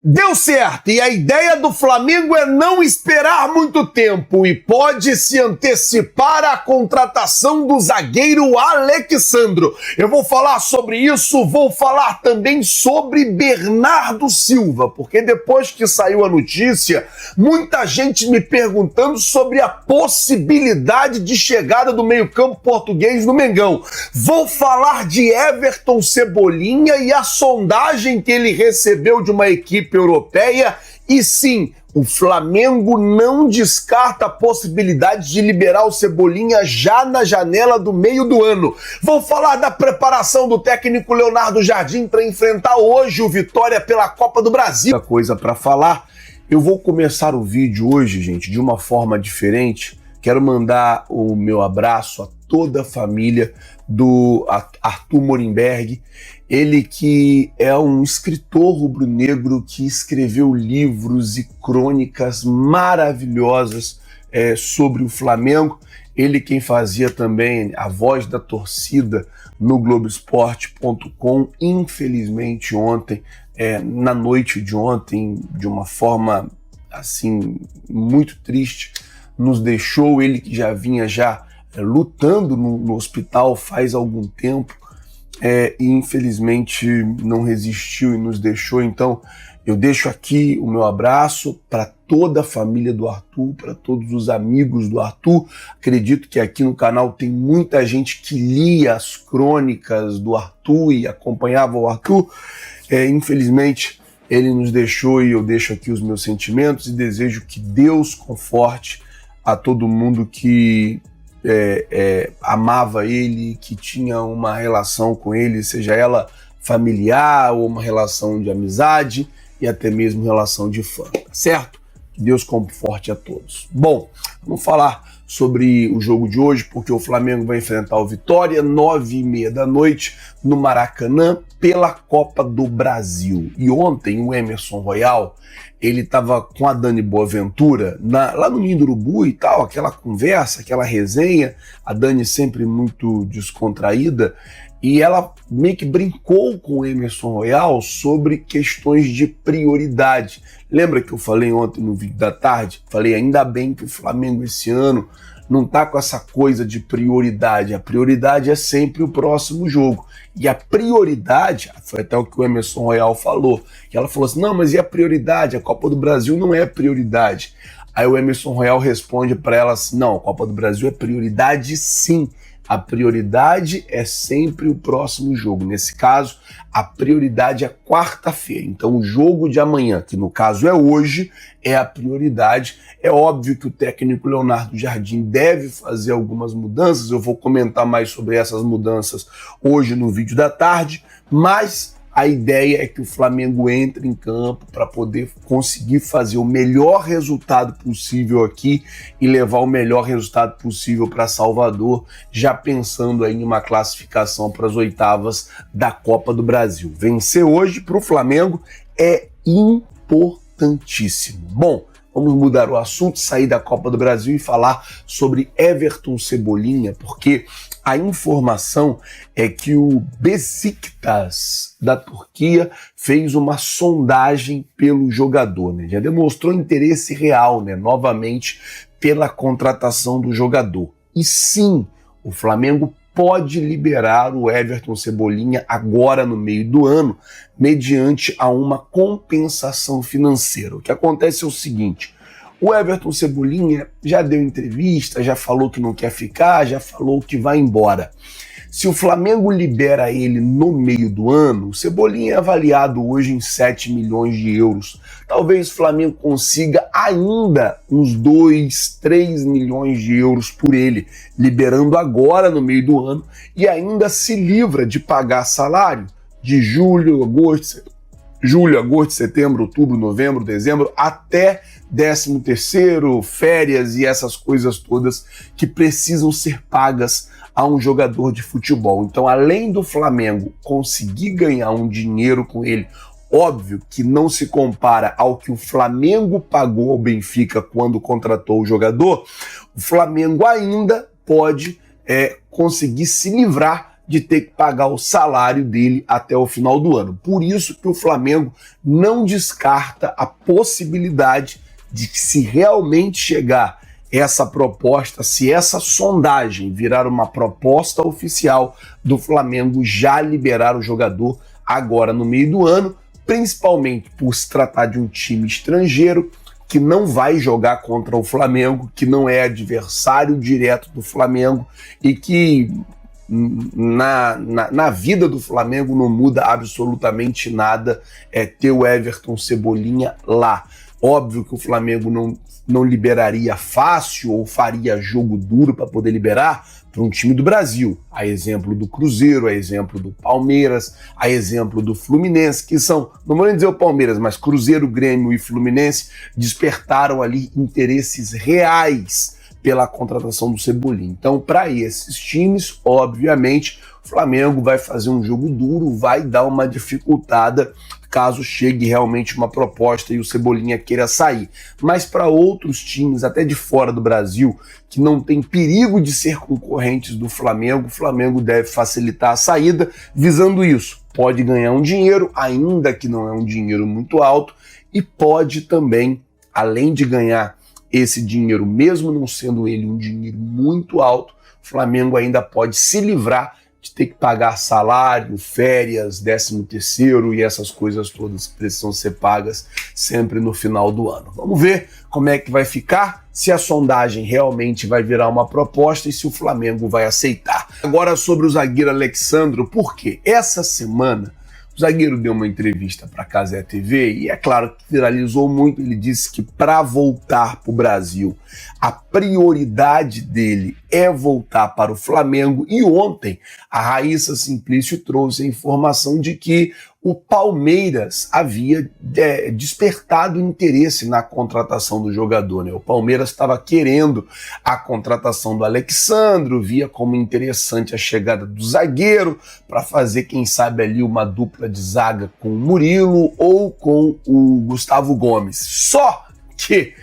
Deu certo, e a ideia do Flamengo é não esperar muito tempo e pode se antecipar à contratação do zagueiro Alexandro. Eu vou falar sobre isso, vou falar também sobre Bernardo Silva, porque depois que saiu a notícia, muita gente me perguntando sobre a possibilidade de chegada do meio-campo português no Mengão. Vou falar de Everton Cebolinha e a sondagem que ele recebeu de uma equipe europeia, e sim, o Flamengo não descarta a possibilidade de liberar o Cebolinha já na janela do meio do ano. Vou falar da preparação do técnico Leonardo Jardim para enfrentar hoje o Vitória pela Copa do Brasil. Muita coisa para falar. Eu vou começar o vídeo hoje, gente, de uma forma diferente. Quero mandar o meu abraço a toda a família do Arthur Morimberg, ele que é um escritor rubro-negro que escreveu livros e crônicas maravilhosas sobre o Flamengo. Ele quem fazia também a voz da torcida no Globoesporte.com. Infelizmente ontem, na noite de ontem, de uma forma assim muito triste, nos deixou. Ele que já vinha lutando no hospital faz algum tempo, e infelizmente não resistiu e nos deixou. Então eu deixo aqui o meu abraço para toda a família do Arthur, para todos os amigos do Arthur. Acredito que aqui no canal tem muita gente que lia as crônicas do Arthur e acompanhava o Arthur. Infelizmente ele nos deixou, e eu deixo aqui os meus sentimentos e desejo que Deus conforte a todo mundo que amava ele, que tinha uma relação com ele, seja ela familiar ou uma relação de amizade e até mesmo relação de fã, tá certo? Que Deus conforte a todos. Bom, vamos falar sobre o jogo de hoje, porque o Flamengo vai enfrentar o Vitória 9h30 da noite no Maracanã pela Copa do Brasil. E ontem o Emerson Royal, ele estava com a Dani Boaventura lá no Ninho do Urubu e tal, aquela conversa, aquela resenha, a Dani sempre muito descontraída, e ela meio que brincou com o Emerson Royal sobre questões de prioridade. Lembra que eu falei ontem no vídeo da tarde? Falei, ainda bem que o Flamengo esse ano não tá com essa coisa de prioridade. A prioridade é sempre o próximo jogo. E a prioridade, foi até o que o Emerson Royal falou, que ela falou assim, não, mas e a prioridade? A Copa do Brasil não é prioridade. Aí o Emerson Royal responde para ela assim, não, a Copa do Brasil é prioridade sim. A prioridade é sempre o próximo jogo. Nesse caso, a prioridade é quarta-feira. Então, o jogo de amanhã, que no caso é hoje, é a prioridade. É óbvio que o técnico Leonardo Jardim deve fazer algumas mudanças. Eu vou comentar mais sobre essas mudanças hoje no vídeo da tarde, mas a ideia é que o Flamengo entre em campo para poder conseguir fazer o melhor resultado possível aqui e levar o melhor resultado possível para Salvador, já pensando aí em uma classificação para as oitavas da Copa do Brasil. Vencer hoje para o Flamengo é importantíssimo. Bom, vamos mudar o assunto, sair da Copa do Brasil e falar sobre Everton Cebolinha, porque a informação é que o Beşiktaş da Turquia fez uma sondagem pelo jogador, né? Já demonstrou interesse real, né? Novamente, pela contratação do jogador. E sim, o Flamengo pode liberar o Everton Cebolinha agora no meio do ano, mediante a uma compensação financeira. O que acontece é o seguinte, o Everton Cebolinha já deu entrevista, já falou que não quer ficar, já falou que vai embora. Se o Flamengo libera ele no meio do ano, o Cebolinha é avaliado hoje em 7 milhões de euros. Talvez o Flamengo consiga ainda uns 2, 3 milhões de euros por ele, liberando agora no meio do ano, e ainda se livra de pagar salário de julho, agosto, setembro, outubro, novembro, dezembro, até 13º, férias e essas coisas todas que precisam ser pagas a um jogador de futebol. Então, além do Flamengo conseguir ganhar um dinheiro com ele, óbvio que não se compara ao que o Flamengo pagou ao Benfica quando contratou o jogador, o Flamengo ainda pode conseguir se livrar de ter que pagar o salário dele até o final do ano. Por isso que o Flamengo não descarta a possibilidade de que, se realmente chegar essa proposta, se essa sondagem virar uma proposta oficial do Flamengo, já liberar o jogador agora no meio do ano, principalmente por se tratar de um time estrangeiro que não vai jogar contra o Flamengo, que não é adversário direto do Flamengo e que na vida do Flamengo não muda absolutamente nada ter o Everton Cebolinha lá. Óbvio que o Flamengo não liberaria fácil ou faria jogo duro para poder liberar para um time do Brasil. A exemplo do Cruzeiro, a exemplo do Palmeiras, a exemplo do Fluminense, que são, não vou nem dizer o Palmeiras, mas Cruzeiro, Grêmio e Fluminense despertaram ali interesses reais pela contratação do Cebolinha. Então, para esses times, obviamente, o Flamengo vai fazer um jogo duro, vai dar uma dificultada caso chegue realmente uma proposta e o Cebolinha queira sair. Mas para outros times, até de fora do Brasil, que não tem perigo de ser concorrentes do Flamengo, o Flamengo deve facilitar a saída, visando isso. Pode ganhar um dinheiro, ainda que não é um dinheiro muito alto, e pode também, além de ganhar esse dinheiro, mesmo não sendo ele um dinheiro muito alto, o Flamengo ainda pode se livrar de ter que pagar salário, férias, 13º e essas coisas todas que precisam ser pagas sempre no final do ano. Vamos ver como é que vai ficar, se a sondagem realmente vai virar uma proposta e se o Flamengo vai aceitar. Agora sobre o zagueiro Alex Sandro, por quê? Essa semana o zagueiro deu uma entrevista para a Cazé TV e é claro que viralizou muito. Ele disse que para voltar para o Brasil, a prioridade dele é voltar para o Flamengo. E ontem a Raíssa Simplício trouxe a informação de que o Palmeiras havia despertado interesse na contratação do jogador, né? O Palmeiras estava querendo a contratação do Alex Sandro, via como interessante a chegada do zagueiro para fazer, quem sabe, ali uma dupla de zaga com o Murilo ou com o Gustavo Gomes. Só que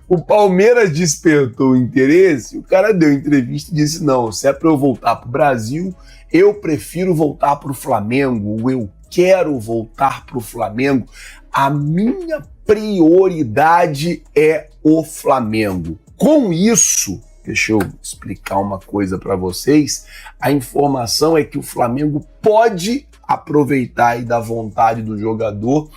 o Palmeiras despertou o interesse, o cara deu entrevista e disse: não, se é para eu voltar para o Brasil, eu prefiro voltar para o Flamengo, eu quero voltar para o Flamengo, a minha prioridade é o Flamengo. Com isso, deixa eu explicar uma coisa para vocês, a informação é que o Flamengo pode aproveitar aí da vontade do jogador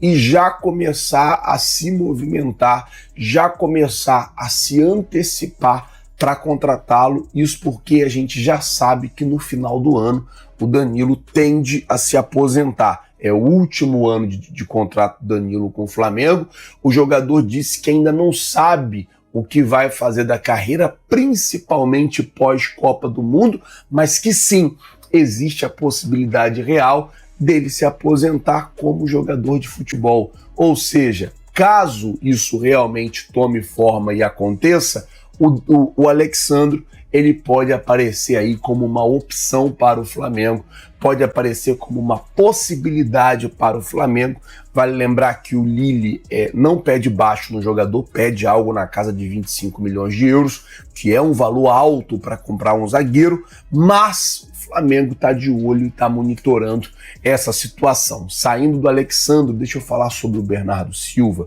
e já começar a se movimentar, já começar a se antecipar para contratá-lo, isso porque a gente já sabe que no final do ano o Danilo tende a se aposentar. É o último ano de contrato do Danilo com o Flamengo. O jogador disse que ainda não sabe o que vai fazer da carreira, principalmente pós-Copa do Mundo, mas que sim, existe a possibilidade real dele se aposentar como jogador de futebol. Ou seja, caso isso realmente tome forma e aconteça, o Alex Sandro, ele pode aparecer aí como uma opção para o Flamengo, pode aparecer como uma possibilidade para o Flamengo. Vale lembrar que o Lille não pede baixo no jogador, pede algo na casa de 25 milhões de euros, que é um valor alto para comprar um zagueiro, mas o Flamengo está de olho e está monitorando essa situação. Saindo do Alex Sandro, deixa eu falar sobre o Bernardo Silva,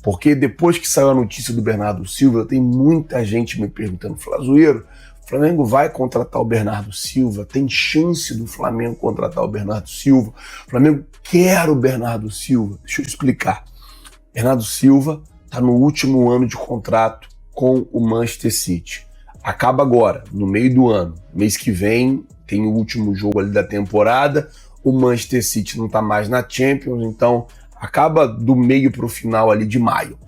porque depois que saiu a notícia do Bernardo Silva, tem muita gente me perguntando: Flazoeiro, o Flamengo vai contratar o Bernardo Silva? Tem chance do Flamengo contratar o Bernardo Silva? O Flamengo quer o Bernardo Silva? Deixa eu explicar. Bernardo Silva está no último ano de contrato com o Manchester City. Acaba agora, no meio do ano. Mês que vem tem o último jogo ali da temporada. O Manchester City não está mais na Champions, então acaba do meio para o final ali de maio.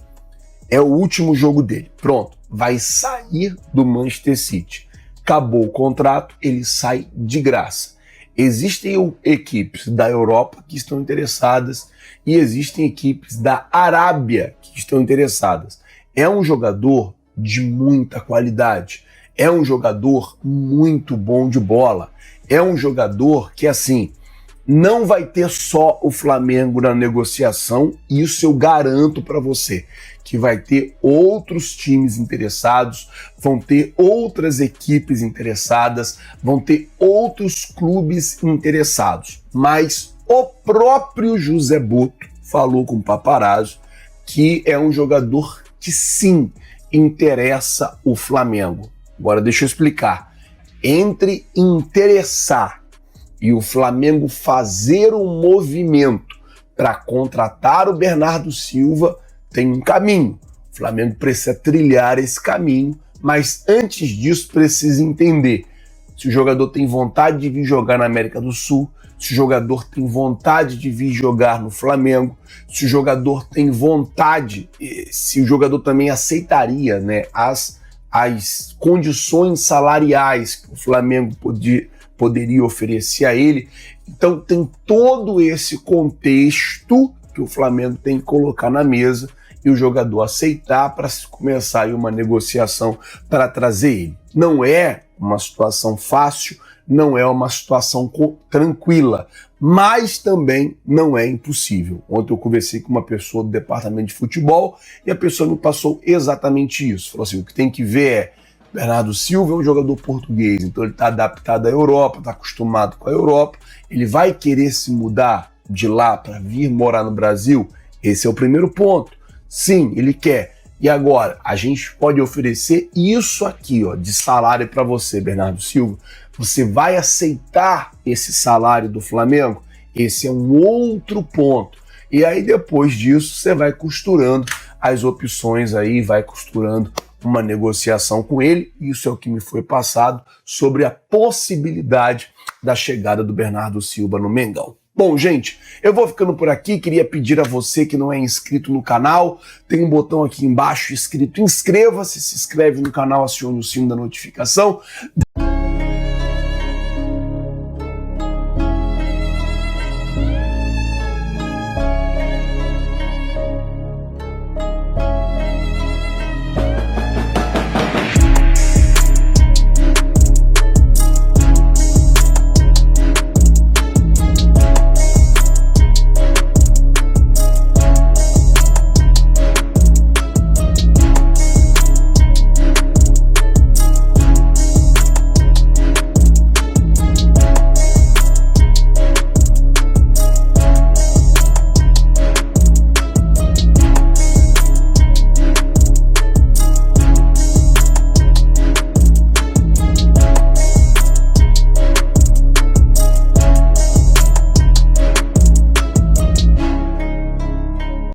É o último jogo dele. Pronto, vai sair do Manchester City. Acabou o contrato, ele sai de graça. Existem equipes da Europa que estão interessadas e existem equipes da Arábia que estão interessadas. É um jogador de muita qualidade, é um jogador muito bom de bola, é um jogador que, assim, não vai ter só o Flamengo na negociação, isso eu garanto para você, que vai ter outros times interessados, vão ter outras equipes interessadas, vão ter outros clubes interessados. Mas o próprio José Boto falou com o Paparazzo que é um jogador que sim interessa o Flamengo. Agora deixa eu explicar. Entre interessar e o Flamengo fazer um movimento para contratar o Bernardo Silva, tem um caminho. O Flamengo precisa trilhar esse caminho, mas antes disso precisa entender se o jogador tem vontade de vir jogar na América do Sul, se o jogador tem vontade de vir jogar no Flamengo, se o jogador tem vontade, se o jogador também aceitaria, né, as condições salariais que o Flamengo poderia oferecer a ele. Então tem todo esse contexto que o Flamengo tem que colocar na mesa e o jogador aceitar para começar aí uma negociação para trazer ele. Não é uma situação fácil, não é uma situação tranquila, mas também não é impossível. Ontem eu conversei com uma pessoa do departamento de futebol e a pessoa me passou exatamente isso. Falou assim, o que tem que ver é, Bernardo Silva é um jogador português, então ele está adaptado à Europa, está acostumado com a Europa, ele vai querer se mudar de lá para vir morar no Brasil? Esse é o primeiro ponto. Sim, ele quer. E agora, a gente pode oferecer isso aqui, ó, de salário para você, Bernardo Silva. Você vai aceitar esse salário do Flamengo? Esse é um outro ponto. E aí, depois disso, você vai costurando as opções aí, vai costurando uma negociação com ele. Isso é o que me foi passado sobre a possibilidade da chegada do Bernardo Silva no Mengão. Bom, gente, eu vou ficando por aqui. Queria pedir a você que não é inscrito no canal, tem um botão aqui embaixo escrito inscreva-se, se inscreve no canal, acione o sino da notificação,